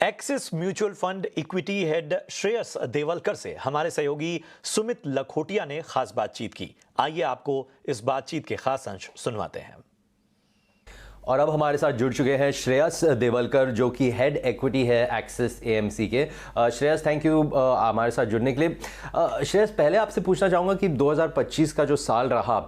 Axis mutual fund equity head Shreyas Devalkar से हमारे सहयोगी सुमित लखोटिया ने खास बातचीत की। आइए आपको इस बातचीत के खास अंश सुनवाते हैं। और अब हमारे साथ जुड़ चुके हैं श्रेयस देवलकर, जो कि हेड इक्विटी है एक्सिस एएमसी के। श्रेयस, थैंक यू हमारे साथ जुड़ने के लिए। श्रेयस, पहले आपसे पूछना चाहूँगा कि 2025 का जो साल रहा,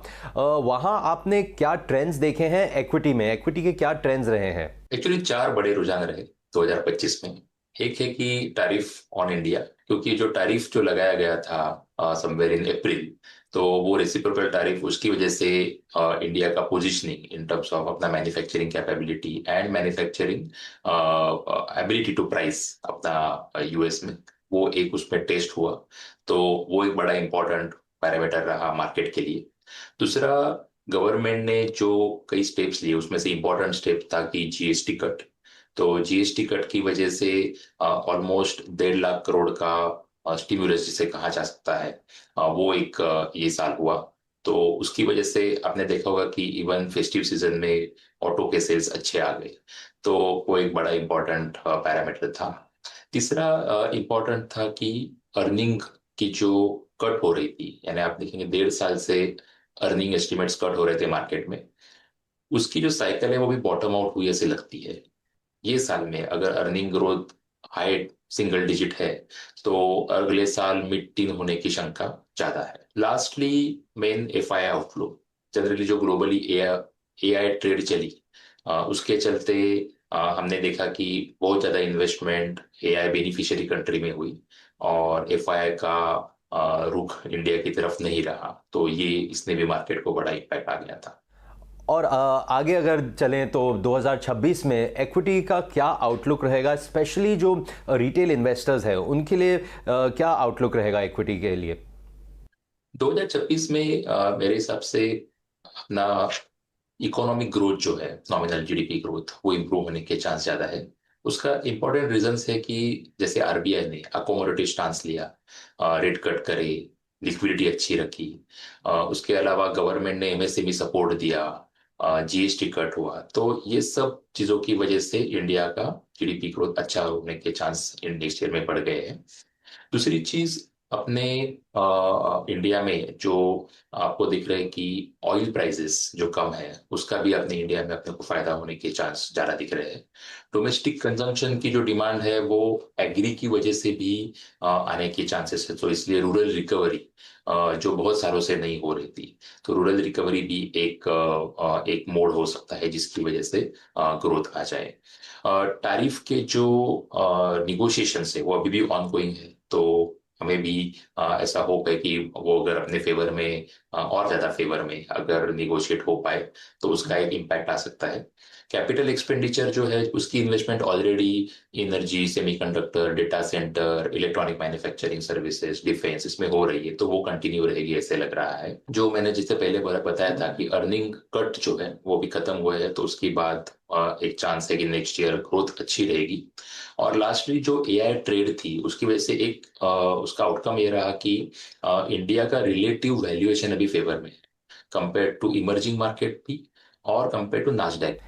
वहाँ आपने क्या ट्रेंड्स देखे हैं इक्विटी में? इक्विटी के क्या ट्रेंड्स रहे हैं? एक्चुअली 4 बड़े रुझान रहे 2025 में। एक है कि टैरिफ ऑन इंडिया, क्योंकि जो टैरिफ जो लगाया गया था समवेयर इन अप्रैल, तो वो रेसिप्रोकल टैरिफ, उसकी वजह से इंडिया का पोजीशनिंग इन टर्म्स ऑफ अपना manufacturing capability and manufacturing ability to price अपना यूएस में, वो एक उसमें टेस्ट हुआ। तो वो एक बड़ा इंपॉर्टेंट पैरामीटर रहा मार्केट के लिए। दूसरा, गवर्नमेंट ने जो कई स्टेप्स लिए, उसमें से इंपॉर्टेंट स्टेप था कि जीएसटी कट। तो जीएसटी कट की वजह से ऑलमोस्ट 1.5 लाख करोड़ का स्टिमुलस जिसे कहा जा सकता है, वो एक ये साल हुआ। तो उसकी वजह से आपने देखा होगा कि इवन फेस्टिव सीजन में ऑटो के सेल्स अच्छे आ गए। तो वो एक बड़ा इंपॉर्टेंट पैरामीटर था। तीसरा इंपॉर्टेंट था कि अर्निंग की जो कट हो रही थी, यानी आप देखेंगे 1.5 साल से अर्निंग एस्टिमेट्स कट हो रहे थे मार्केट में, उसकी जो साइकिल है वो भी बॉटम आउट हुई ऐसी लगती है। ये साल में अगर earning growth high single digit है, तो अगले साल मिड टीन होने की शंका ज्यादा है। Lastly, main FI outflow, generally जो ग्लोबली एआई ट्रेड चली, उसके चलते हमने देखा कि बहुत ज्यादा इन्वेस्टमेंट एआई बेनिफिशियरी कंट्री में हुई और एफआई का रुख इंडिया की तरफ नहीं रहा। तो ये इसने भी मार्केट को बड़ा इम्पैक्ट आ गया था। और आगे अगर चलें तो 2026 में इक्विटी का क्या आउटलुक रहेगा, स्पेशली जो रिटेल इन्वेस्टर्स हैं उनके लिए क्या आउटलुक रहेगा इक्विटी के लिए? 2026 में मेरे हिसाब से अपना इकोनॉमिक ग्रोथ जो है, नॉमिनल जीडीपी ग्रोथ, वो इम्प्रूव होने के चांस ज्यादा है। उसका इंपॉर्टेंट रीजन है कि जैसे आरबीआई ने अकोमोडेटिव स्टांस लिया, रेट कट करे, लिक्विडिटी अच्छी रखी, उसके अलावा गवर्नमेंट ने एमएसएमई सपोर्ट दिया, जीएसटी कट हुआ, तो ये सब चीजों की वजह से इंडिया का जीडीपी ग्रोथ अच्छा होने के चांस नेक्स्ट ईयर में बढ़ गए हैं। दूसरी चीज, अपने इंडिया में जो आपको दिख रहा है कि ऑयल प्राइसेस जो कम है, उसका भी अपने इंडिया में अपने को फायदा होने के चांस ज्यादा दिख रहे हैं। डोमेस्टिक कंजम्पशन की जो डिमांड है वो एग्री की वजह से भी आने के चांसेस है। तो इसलिए रूरल रिकवरी जो बहुत सालों से नहीं हो रही थी, तो रूरल रिकवरी भी एक मोड हो सकता है जिसकी वजह से ग्रोथ आ जाए। टैरिफ के जो निगोशिएशन है वो अभी भी ऑनगोइंग है, तो हमें भी ऐसा होप है कि वो अगर अपने फेवर में और ज्यादा फेवर में अगर निगोशिएट हो पाए तो उसका एक इम्पैक्ट आ सकता है। कैपिटल एक्सपेंडिचर जो है, उसकी investment already energy, semiconductor, data centre, electronic manufacturing services, defence, इसमें हो रही है, तो वो कंटिन्यू रहेगी ऐसे लग रहा है। जो मैंने जिससे पहले बताया था कि अर्निंग कट जो है वो भी खत्म हुआ है, तो उसके बाद एक चांस है कि नेक्स्ट ईयर ग्रोथ अच्छी रहेगी। और लास्टली, जो एआई ट्रेड थी, उसकी वजह से एक उसका आउटकम ये रहा कि इंडिया का रिलेटिव वैल्यूएशन अभी फेवर में है कंपेयर टू इमर्जिंग मार्केट भी और कंपेयर टू नास्डैक।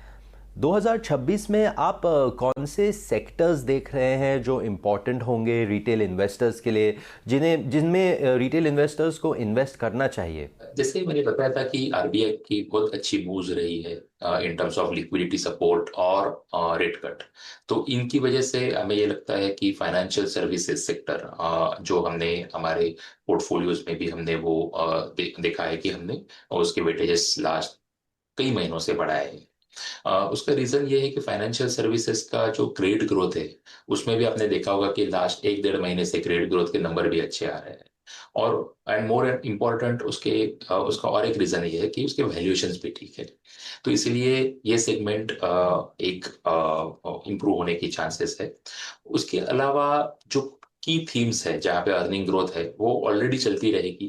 2026 में आप कौन से सेक्टर्स देख रहे हैं जो इम्पोर्टेंट होंगे रिटेल इन्वेस्टर्स के लिए, जिनमें रिटेल इन्वेस्टर्स को इन्वेस्ट करना चाहिए? जैसे मैंने बताया था कि आरबीआई की बहुत अच्छी मूव्स रही है इन टर्म्स ऑफ लिक्विडिटी सपोर्ट और रेट कट, तो इनकी वजह से हमें ये लगता है कि फाइनेंशियल सर्विसेज सेक्टर, जो हमने हमारे पोर्टफोलियोज में भी हमने वो देखा है कि हमने उसके वेटेजेस लास्ट कई महीनों से बढ़ाए हैं। उसका रीजन ये है कि फाइनेंशियल सर्विसेज का जो क्रेडिट ग्रोथ है, उसमें भी आपने देखा होगा कि लास्ट 1-1.5 महीने से क्रेडिट ग्रोथ के नंबर भी अच्छे आ रहे हैं। और एंड मोर इम्पोर्टेंट उसका और एक रीजन ये है कि उसके वैल्यूएशंस भी ठीक है। तो इसलिए ये सेगमेंट एक इम्प्रूव होने की चांसेस है। उसके अलावा जो की थीम्स है जहाँ पे अर्निंग ग्रोथ है वो ऑलरेडी चलती रहेगी,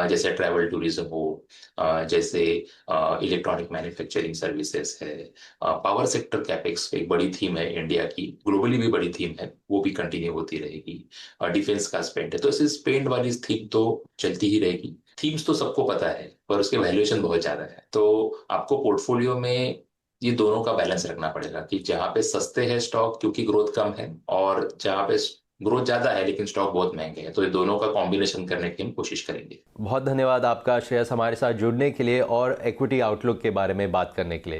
जैसे ट्रैवल टूरिज्म हो, जैसे इलेक्ट्रॉनिक मैन्युफैक्चरिंग सर्विसेज है, पावर सेक्टर कैपेक्स एक बड़ी थीम है इंडिया की, ग्लोबली भी बड़ी थीम है, वो भी कंटिन्यू होती रहेगी। डिफेंस का स्पेंड है, तो ऐसे स्पेंड वाली थीम तो चलती ही रहेगी। थीम्स तो सबको पता है, पर उसके वैल्यूएशन बहुत ज्यादा है, तो आपको पोर्टफोलियो में ये दोनों का बैलेंस रखना पड़ेगा कि जहां पे सस्ते हैं स्टॉक क्योंकि ग्रोथ कम है, और जहां पे ग्रोथ ज्यादा है लेकिन स्टॉक बहुत महंगे हैं, तो ये दोनों का कॉम्बिनेशन करने की हम कोशिश करेंगे। बहुत धन्यवाद आपका श्रेयस, हमारे साथ जुड़ने के लिए और इक्विटी आउटलुक के बारे में बात करने के लिए।